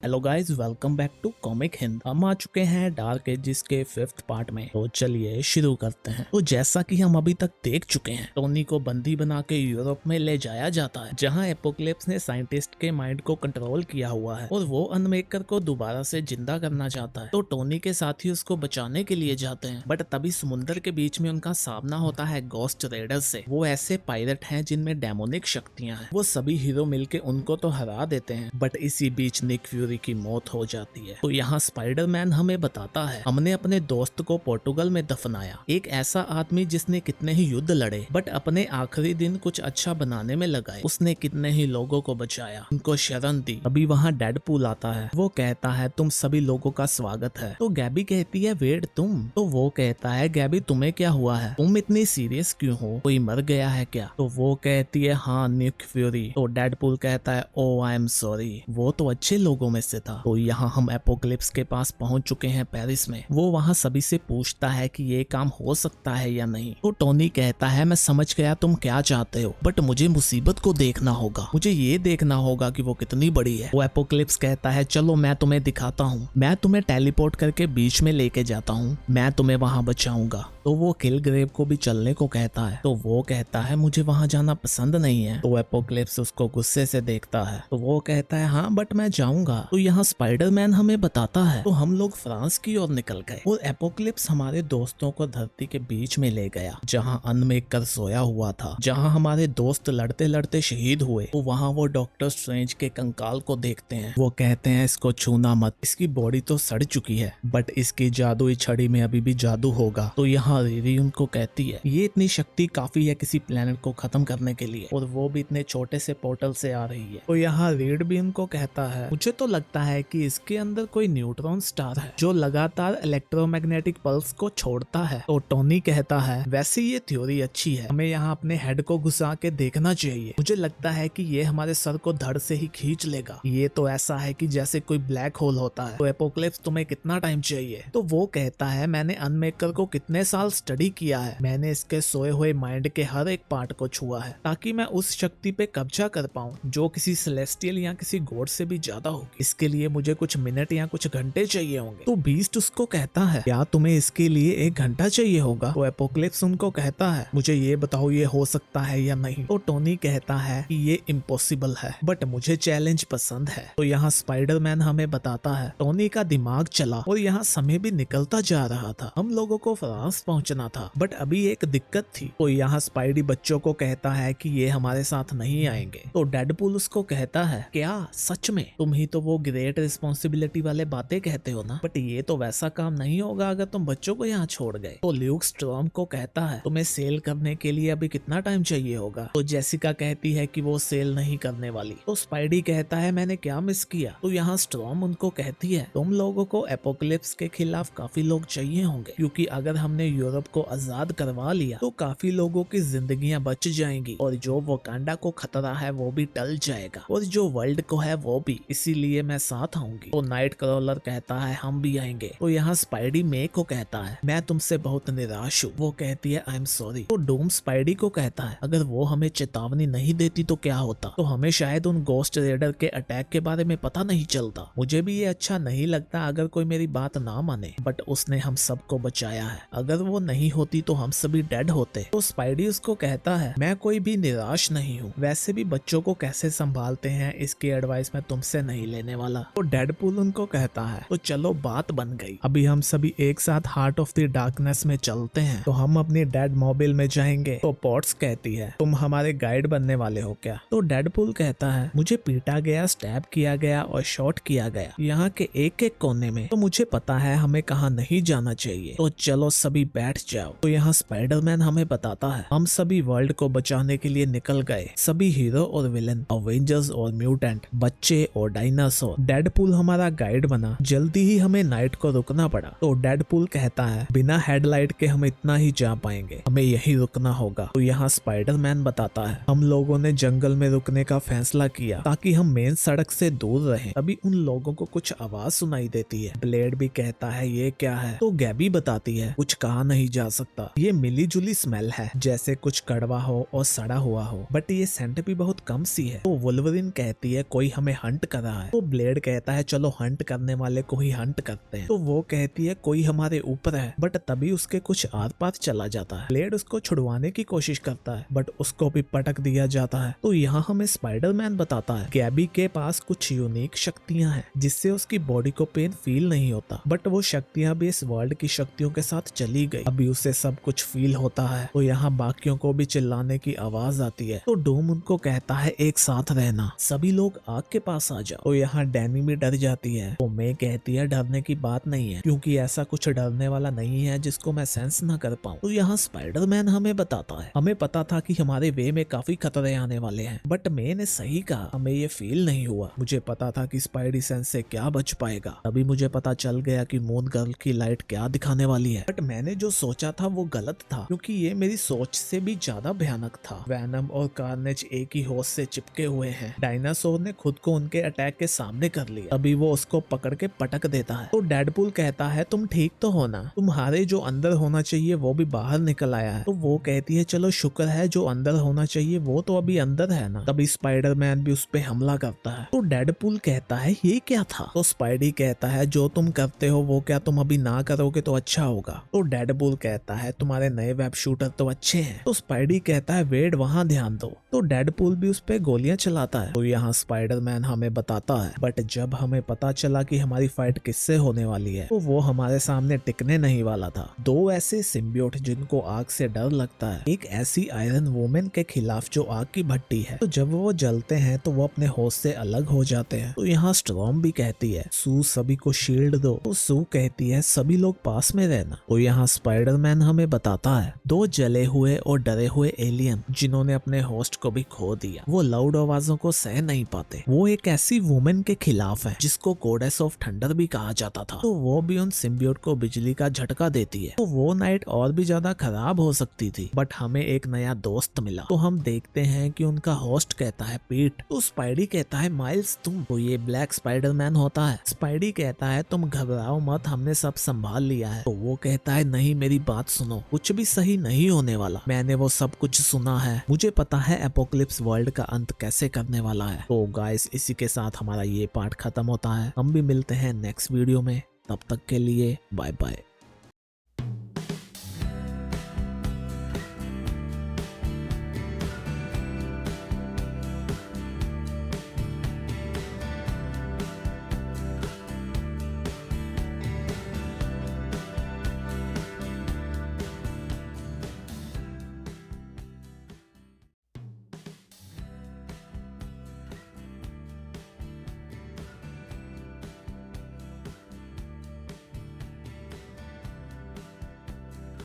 Hello guys, welcome back to Comic Hind. हम आ चुके हैं डार्क एजेस के 5th पार्ट में। तो चलिए शुरू करते हैं। तो जैसा कि हम अभी तक देख चुके हैं, टोनी को बंदी बना के यूरोप में ले जाया जाता है, जहां एपोकलिप्स ने साइंटिस्ट के माइंड को कंट्रोल किया हुआ है और वो अनमेकर को दोबारा से जिंदा करना चाहता है। तो टोनी के साथी उसको बचाने के लिए जाते हैं, बट तभी समुद्र के बीच में उनका सामना होता है गोस्ट रेडर से। वो ऐसे पायलट हैं जिनमें डेमोनिक शक्तियां हैं। वो सभी हीरो मिलके उनको तो हरा देते हैं, बट इसी बीच निक फ्यूरी की मौत हो जाती है। तो यहाँ स्पाइडरमैन हमें बताता है, हमने अपने दोस्त को पोर्टुगल में दफनाया। एक ऐसा आदमी जिसने कितने ही युद्ध लड़े, बट अपने आखिरी दिन कुछ अच्छा बनाने में लगाए। उसने कितने ही लोगों को बचाया, उनको शरण दी। अभी वहाँ डेडपूल आता है। वो कहता है तुम सभी लोगों का स्वागत है। तो गैबी कहती है वेट तुम? तो वो कहता है गैबी तुम्हें क्या हुआ है, तुम इतनी सीरियस क्यों हो, कोई मर गया है क्या? तो वो कहती है हाँ निक फ्यूरी। तो डेडपूल कहता है ओ आई एम सॉरी, वो तो अच्छे लोगों में से था। तो यहाँ हम एपोकलिप्स के पास पहुंच चुके हैं पेरिस में। वो वहाँ सभी से पूछता है कि ये काम हो सकता है या नहीं। तो टोनी कहता है मैं समझ गया तुम क्या चाहते हो, बट मुझे मुसीबत को देखना होगा, मुझे ये देखना होगा कि वो कितनी बड़ी है। वो एपोकलिप्स कहता है चलो मैं तुम्हें दिखाता हूँ, मैं तुम्हें टेलीपोर्ट करके बीच में लेके जाता हूँ, मैं तुम्हें वहां बचाऊंगा। तो वो किलग्रेव को भी चलने को कहता है। तो वो कहता है मुझे वहां जाना पसंद नहीं है। तो एपोकलिप्स उसको गुस्से से देखता है। तो वो कहता है हाँ बट मैं जाऊंगा। तो यहाँ स्पाइडरमैन हमें बताता है। तो हम लोग फ्रांस की ओर निकल गए और एपोकलिप्स हमारे दोस्तों को धरती के बीच में ले गया, जहाँ अनमेकर सोया हुआ था, जहाँ हमारे दोस्त लड़ते लड़ते शहीद हुए। तो वहाँ वो डॉक्टर स्ट्रेंज के कंकाल को देखते हैं। वो कहते हैं इसको छूना मत, इसकी बॉडी तो सड़ चुकी है, बट इसकी जादुई छड़ी में अभी भी जादू होगा। तो यहाँ रिरी उनको कहती है ये इतनी शक्ति काफी है किसी प्लेनेट को खत्म करने के लिए, और वो भी इतने छोटे से पोर्टल से आ रही है। तो यहाँ रीड भी उनको कहता है मुझे तो लगता है कि इसके अंदर कोई न्यूट्रॉन स्टार है जो लगातार इलेक्ट्रोमैग्नेटिक पल्स को छोड़ता है। तो टोनी कहता है वैसे ये थ्योरी अच्छी है, हमें यहाँ अपने हेड को घुसा के देखना चाहिए, मुझे लगता है कि ये हमारे सर को धड़ से ही खींच लेगा। ये तो ऐसा है कि जैसे कोई ब्लैक होल होता है। तो एपोकलिप्स तुम्हें कितना टाइम चाहिए? तो वो कहता है मैंने अनमेकर को कितने साल स्टडी किया है, मैंने इसके सोए हुए माइंड के हर एक पार्ट को छुआ है, ताकि मैं उस शक्ति पे कब्जा कर पाऊं जो किसी सेलेस्टियल या किसी गॉड से भी ज्यादा होगी। इसके लिए मुझे कुछ मिनट या कुछ घंटे चाहिए होंगे। तो बीस्ट उसको कहता है क्या तुम्हें इसके लिए 1 घंटा चाहिए होगा? तो एपोकलिप्स उनको कहता है मुझे ये बताओ ये हो सकता है या नहीं? तो टोनी कहता है कि ये इम्पॉसिबल है, बट मुझे चैलेंज पसंद है। तो यहाँ स्पाइडरमैन हमें बताता है टोनी का दिमाग चला और यहाँ समय भी निकलता जा रहा था। हम लोगों को फ्रांस पहुंचना था, बट अभी एक दिक्कत थी। तो यहाँ स्पाइडी बच्चों को कहता है कि ये हमारे साथ नहीं आएंगे। तो डेडपूल उसको कहता है क्या सच में? तुम ही तो वो ग्रेट रिस्पॉन्सिबिलिटी वाले बातें कहते हो ना, बट ये तो वैसा काम नहीं होगा अगर तुम बच्चों को यहाँ छोड़ गए। तो ल्यूक स्ट्रॉम को कहता है तुम्हें सेल करने के लिए अभी कितना टाइम चाहिए होगा? तो जेसिका कहती है कि वो सेल नहीं करने वाली। तो स्पाइडी कहता है मैंने क्या मिस किया? तो यहाँ स्ट्रॉम उनको कहती है तुम लोगों को एपोकलिप्स के खिलाफ काफी लोग चाहिए होंगे, क्योंकि अगर हमने यूरोप को आजाद करवा लिया तो काफी लोगों की जिंदगियां बच जाएंगी, और जो वकांडा को खतरा है वो भी टल जाएगा, और जो वर्ल्ड को है वो भी, इसीलिए मैं साथ आऊंगी। तो नाइट क्रॉलर कहता है हम भी आएंगे। तो यहाँ स्पाइडी मे को कहता है मैं तुमसे बहुत निराश हूँ। वो कहती है आई एम सॉरी। तो डूम स्पाइडी को कहता है अगर वो हमें चेतावनी नहीं देती तो क्या होता? तो हमें शायद उन गोस्ट रेडर के अटैक के बारे में पता नहीं चलता। मुझे भी ये अच्छा नहीं लगता अगर कोई मेरी बात ना माने, बट उसने हम सबको बचाया है, अगर वो नहीं होती तो हम सभी डेड होते। तो स्पाइडी उसको कहता है मैं कोई भी निराश नहीं हूँ, वैसे भी बच्चों को कैसे संभालते हैं इसकी एडवाइस मैं तुमसे नहीं लेने वाला। तो डेडपूल उनको कहता है तो चलो बात बन गई, अभी हम सभी एक साथ हार्ट ऑफ द डार्कनेस में चलते हैं। तो हम अपनी डेड मोबाइल में जाएंगे। तो पॉट्स कहती है तुम हमारे गाइड बनने वाले हो क्या? तो डेडपूल कहता है मुझे पीटा गया, स्टैब किया गया और शॉट किया गया यहाँ के एक एक कोने में, तो मुझे पता है हमें कहाँ नहीं जाना चाहिए। तो चलो सभी बैठ जाओ। तो यहाँ स्पाइडरमैन हमें बताता है हम सभी वर्ल्ड को बचाने के लिए निकल गए, सभी हीरो और विलन, अवेंजर्स और म्यूटेंट, बच्चे और डायनासोर। डेडपूल हमारा गाइड बना, जल्दी ही हमें नाइट को रुकना पड़ा। तो डेडपूल कहता है बिना हेडलाइट के हम इतना ही जा पाएंगे, हमें यही रुकना होगा। तो यहाँ स्पाइडरमैन बताता है हम लोगों ने जंगल में रुकने का फैसला किया ताकि हम मेन सड़क से दूर रहें। अभी उन लोगों को कुछ आवाज सुनाई देती है। ब्लेड भी कहता है ये क्या है? तो गैबी बताती है कुछ कहा नहीं जा सकता, ये मिली जुली स्मेल है, जैसे कुछ कड़वा हो और सड़ा हुआ हो, बट ये सेंट भी बहुत कम सी है। तो वुल्वरिन कहती है कोई हमें हंट कर रहा है। तो ब्लेड कहता है चलो हंट करने वाले को ही हंट करते हैं। तो वो कहती है कोई हमारे ऊपर है, बट तभी उसके कुछ आर पार चला जाता है। ब्लेड उसको छुड़वाने की कोशिश करता है बट उसको भी पटक दिया जाता है। तो यहाँ हमें स्पाइडरमैन बताता है गैबी के पास कुछ यूनिक शक्तियां हैं जिससे उसकी बॉडी को पेन फील नहीं होता, बट वो शक्तियां भी इस वर्ल्ड की शक्तियों के साथ चली गई। अभी उसे सब कुछ फील होता है। तो यहाँ बाकियों को भी चिल्लाने की आवाज आती है। तो डूम उनको कहता है एक साथ रहना, सभी लोग आग के पास आ जाओ। तो यहाँ डैनी भी डर जाती है। तो मैं कहती है डरने की बात नहीं है क्योंकि ऐसा कुछ डरने वाला नहीं है जिसको मैं सेंस ना कर पाऊँ। तो यहाँ स्पाइडरमैन हमें बताता है हमें पता था कि हमारे वे में काफी खतरे आने वाले हैं, बट मैंने सही कहा, हमें ये फील नहीं हुआ। मुझे पता था कि स्पाइडी सेंस से क्या बच पाएगा। तभी मुझे पता चल गया कि मून गर्ल की लाइट क्या दिखाने वाली है, बट मैंने जो सोचा था वो गलत था क्योंकि ये मेरी सोच से भी ज्यादा भयानक था। वैनम और कार्नेज एक ही होश से चिपके हुए हैं। डायनासोर ने खुद को उनके अटैक के सामने कर लिया। अभी वो उसको पकड़ के पटक देता है। तो डेडपूल कहता है तुम ठीक तो हो ना, तुम्हारे जो अंदर होना चाहिए वो भी बाहर निकल आया है। तो वो कहती है चलो शुक्र है जो अंदर होना चाहिए वो तो अभी अंदर है ना। तभी स्पाइडरमैन भी उस पे हमला करता है। तो डेडपूल कहता है ये क्या था। तो स्पाइडी कहता है जो तुम करते हो वो क्या तुम अभी ना करोगे तो अच्छा होगा। तो डेडपूल कहता है तुम्हारे नए वेब शूटर तो अच्छे हैं। तो स्पाइडी कहता है वेड वहां ध्यान दो। तो डेडपूल भी उस पे गोलियां चलाता है। तो यहाँ स्पाइडरमैन हमें बताता है बट जब हमें पता चला कि हमारी फाइट किससे होने वाली है तो वो हमारे सामने टिकने नहीं वाला था। दो ऐसे सिम्बियोट जिनको आग से डर लगता है, एक ऐसी आयरन वुमेन के खिलाफ जो आग की भट्टी है। तो जब वो जलते हैं तो वो अपने होश से अलग हो जाते हैं। तो यहाँ स्टॉर्म भी कहती है सू सभी को शील्ड दो। तो सू कहती है सभी लोग पास में रहना। तो यहाँ स्पाइडरमैन हमें बताता है दो जले हुए और डरे हुए एलियन जिन्होंने अपने होस्ट को भी खो दिया, वो लाउड आवाजों को सह नहीं पाते। वो एक ऐसी वुमेन के खिलाफ है जिसको गॉडेस ऑफ थंडर भी कहा जाता था। तो वो भी उन सिम्बियोट को बिजली का झटका देती है। तो वो नाइट और भी ज्यादा खराब हो सकती थी बट हमें एक नया दोस्त मिला। तो हम देखते हैं कि उनका होस्ट कहता है पीट। तो स्पाइडी कहता है माइल्स तुम। तो ये ब्लैक स्पाइडरमैन होता है। स्पाइडी कहता है तुम घबराओ मत, हमने सब संभाल लिया है। तो वो कहता है नहीं मेरी बात सुनो, कुछ भी सही नहीं होने वाला। मैंने वो सब कुछ सुना है, मुझे पता है एपोक्लिप्स वर्ल्ड का अंत कैसे करने वाला है। तो गाइस इसी के साथ हमारा ये पार्ट खत्म होता है। हम भी मिलते हैं नेक्स्ट वीडियो में, तब तक के लिए बाय बाय।